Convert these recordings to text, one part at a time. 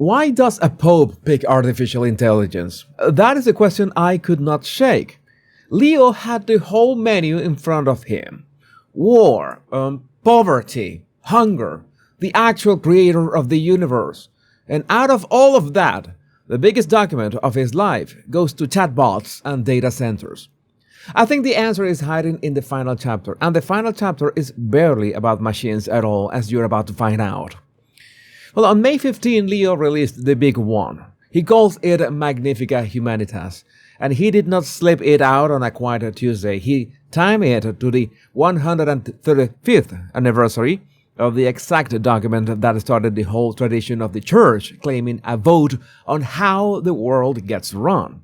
Why does a pope pick artificial intelligence? That is a question I could not shake. Leo had the whole menu in front of him. War, poverty, hunger, the actual creator of the universe. And out of all of that, the biggest document of his life goes to chatbots and data centers. I think the answer is hiding in the final chapter, and the final chapter is barely about machines at all, as you're about to find out. Well, on May 15, Leo released the big one. He calls it Magnifica Humanitas, and he did not slip it out on a quiet Tuesday. He timed it to the 135th anniversary of the exact document that started the whole tradition of the church, claiming a vote on how the world gets run.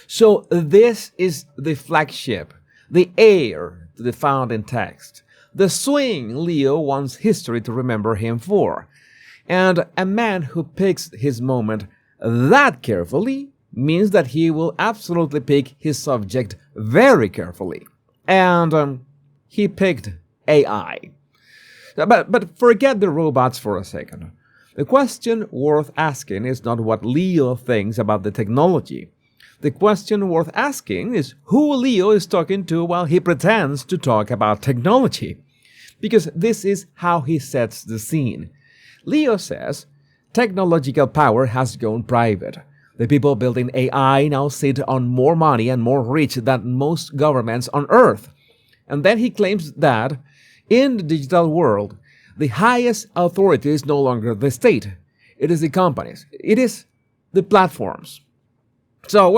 So this is the flagship, the heir to the founding text, the swing Leo wants history to remember him for. And a man who picks his moment that carefully means that he will absolutely pick his subject very carefully. And he picked AI. But forget the robots for a second. The question worth asking is not what Leo thinks about the technology. The question worth asking is who Leo is talking to while he pretends to talk about technology. Because this is how he sets the scene. Leo says, technological power has gone private. The people building AI now sit on more money and more rich than most governments on Earth. And then he claims that, in the digital world, the highest authority is no longer the state. It is the companies. It is the platforms. So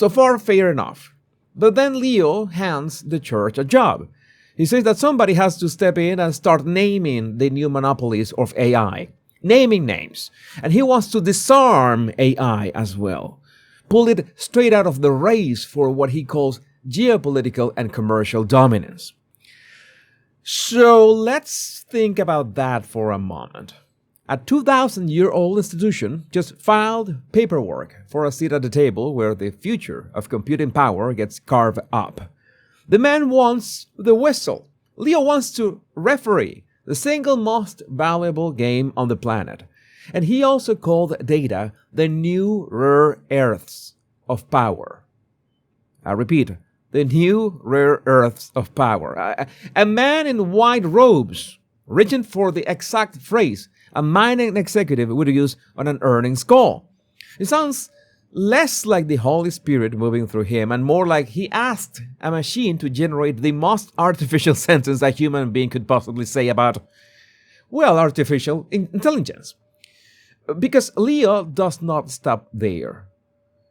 far, fair enough. But then Leo hands the church a job. He says that somebody has to step in and start naming the new monopolies of AI. Naming names. And he wants to disarm AI as well. Pull it straight out of the race for what he calls geopolitical and commercial dominance. So let's think about that for a moment. A 2,000-year-old institution just filed paperwork for a seat at the table where the future of computing power gets carved up. The man wants the whistle. Leo wants to referee the single most valuable game on the planet. And he also called data the new rare earths of power. I repeat, the new rare earths of power. A man in white robes, reaching for the exact phrase a mining executive would use on an earnings call. It sounds less like the Holy Spirit moving through him and more like he asked a machine to generate the most artificial sentence a human being could possibly say about, artificial intelligence. Because Leo does not stop there.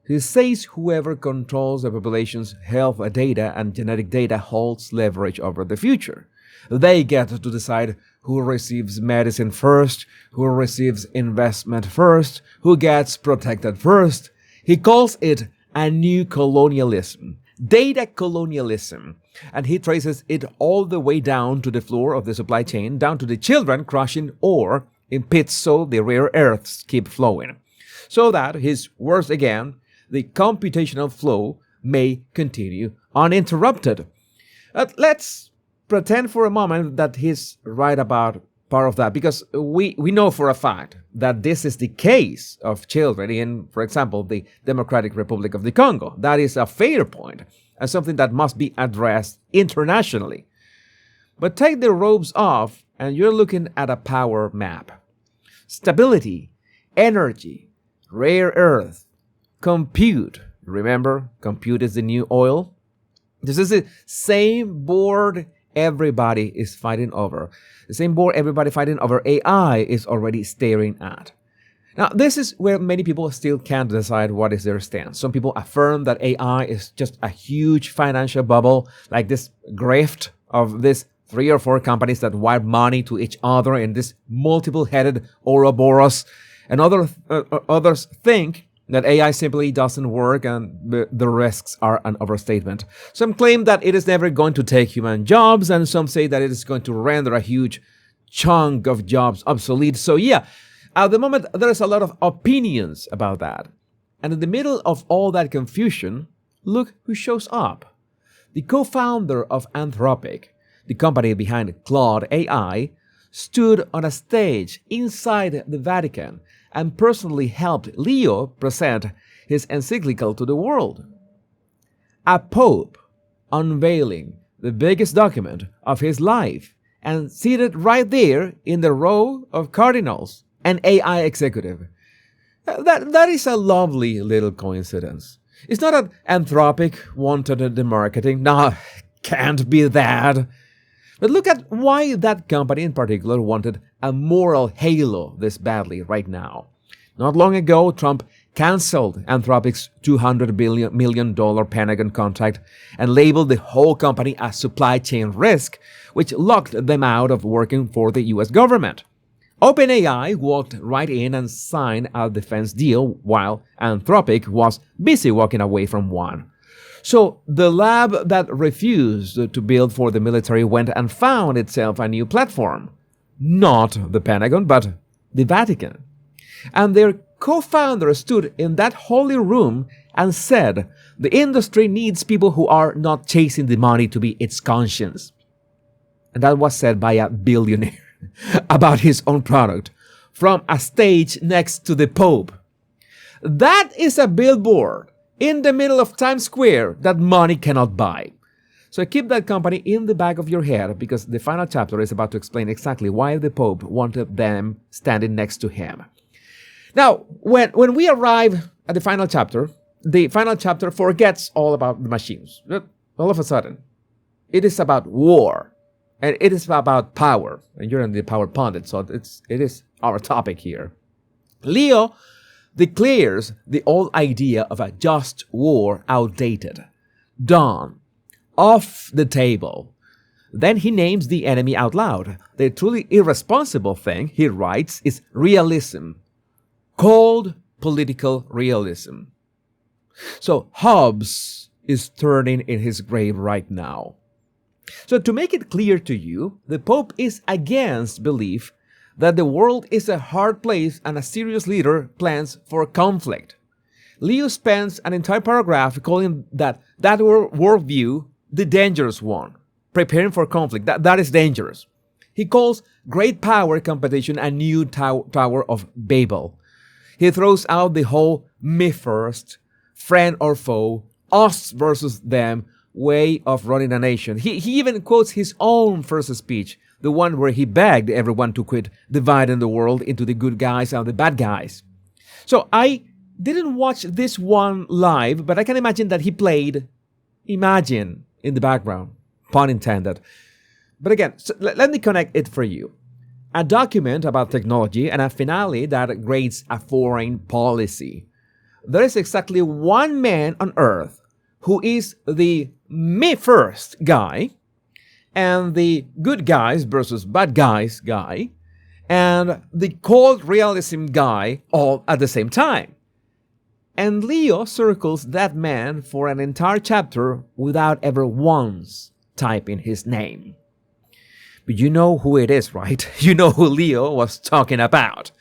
He says whoever controls the population's health data and genetic data holds leverage over the future. They get to decide who receives medicine first, who receives investment first, who gets protected first. He calls it a new colonialism, data colonialism, and he traces it all the way down to the floor of the supply chain, down to the children crushing ore in pits so the rare earths keep flowing. So that, his words again, the computational flow may continue uninterrupted. Let's pretend for a moment that he's right about part of that, because we know for a fact that this is the case of children in, for example, the Democratic Republic of the Congo. That is a fair point and something that must be addressed internationally. But take the robes off and you're looking at a power map. Stability, energy, rare earth, compute. Remember, compute is the new oil. This is the same board everybody is fighting over. The same board everybody fighting over AI is already staring at. Now, this is where many people still can't decide what is their stance. Some people affirm that AI is just a huge financial bubble, like this grift of these 3 or 4 companies that wipe money to each other in this multiple-headed Ouroboros. And others think that AI simply doesn't work and the risks are an overstatement. Some claim that it is never going to take human jobs, and some say that it is going to render a huge chunk of jobs obsolete. So yeah, at the moment, there's a lot of opinions about that. And in the middle of all that confusion, look who shows up. The co-founder of Anthropic, the company behind Claude AI, stood on a stage inside the Vatican and personally helped Leo present his encyclical to the world. A pope unveiling the biggest document of his life, and seated right there in the row of cardinals, an AI executive. That is a lovely little coincidence. It's not that Anthropic wanted the marketing. No, can't be that. But look at why that company in particular wanted a moral halo this badly right now. Not long ago, Trump canceled Anthropic's $200 million Pentagon contract and labeled the whole company a supply chain risk, which locked them out of working for the US government. OpenAI walked right in and signed a defense deal while Anthropic was busy walking away from one. So the lab that refused to build for the military went and found itself a new platform. Not the Pentagon, but the Vatican. And their co-founder stood in that holy room and said, the industry needs people who are not chasing the money to be its conscience. And that was said by a billionaire about his own product from a stage next to the Pope. That is a billboard in the middle of Times Square that money cannot buy. So keep that company in the back of your head, because the final chapter is about to explain exactly why the Pope wanted them standing next to him. Now, when we arrive at the final chapter forgets all about the machines. All of a sudden, it is about war, and it is about power. And you're in the Power Pundit, so it is our topic here. Leo declares the old idea of a just war outdated, done, off the table. Then he names the enemy out loud. The truly irresponsible thing, he writes, is realism. Cold political realism. So Hobbes is turning in his grave right now. So to make it clear to you, the Pope is against belief that the world is a hard place and a serious leader plans for conflict. Leo spends an entire paragraph calling that worldview the dangerous one, preparing for conflict. That is dangerous. He calls great power competition a new Tower of Babel. He throws out the whole me first, friend or foe, us versus them way of running a nation. He even quotes his own first speech, the one where he begged everyone to quit dividing the world into the good guys and the bad guys. So I didn't watch this one live, but I can imagine that he played Imagine in the background, pun intended. But again, so let me connect it for you. A document about technology and a finale that grades a foreign policy. There is exactly one man on earth who is the me first guy and the good guys versus bad guys guy and the cold realism guy all at the same time. And Leo circles that man for an entire chapter without ever once typing his name. But you know who it is, right? You know who Leo was talking about.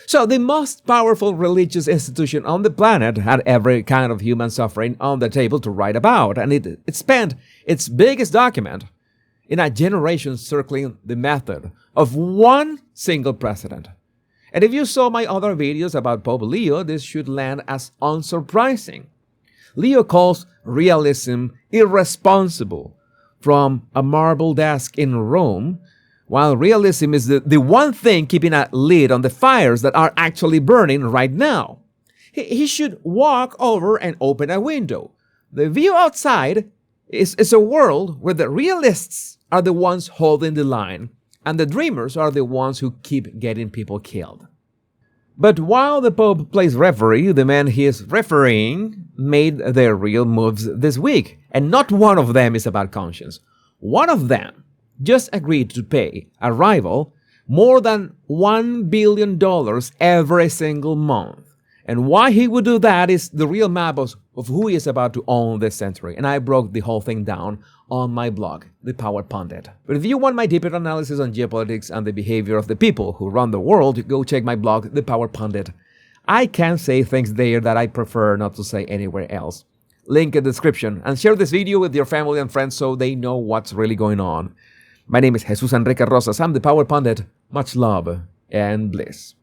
So the most powerful religious institution on the planet had every kind of human suffering on the table to write about, and it spent its biggest document in a generation circling the method of one single president. And if you saw my other videos about Pope Leo, this should land as unsurprising. Leo calls realism irresponsible from a marble desk in Rome, while realism is the one thing keeping a lid on the fires that are actually burning right now. He should walk over and open a window. The view outside is a world where the realists are the ones holding the line, and the dreamers are the ones who keep getting people killed. But while the Pope plays referee, the men he is refereeing made their real moves this week, and not one of them is about conscience. One of them just agreed to pay a rival more than $1 billion every single month. And why he would do that is the real map of who he is about to own this century. And I broke the whole thing down on my blog, The Power Pundit. But if you want my deeper analysis on geopolitics and the behavior of the people who run the world, go check my blog, The Power Pundit. I can say things there that I prefer not to say anywhere else. Link in the description, and share this video with your family and friends so they know what's really going on. My name is Jesus Enrique Rosas. I'm the Power Pundit. Much love and bliss.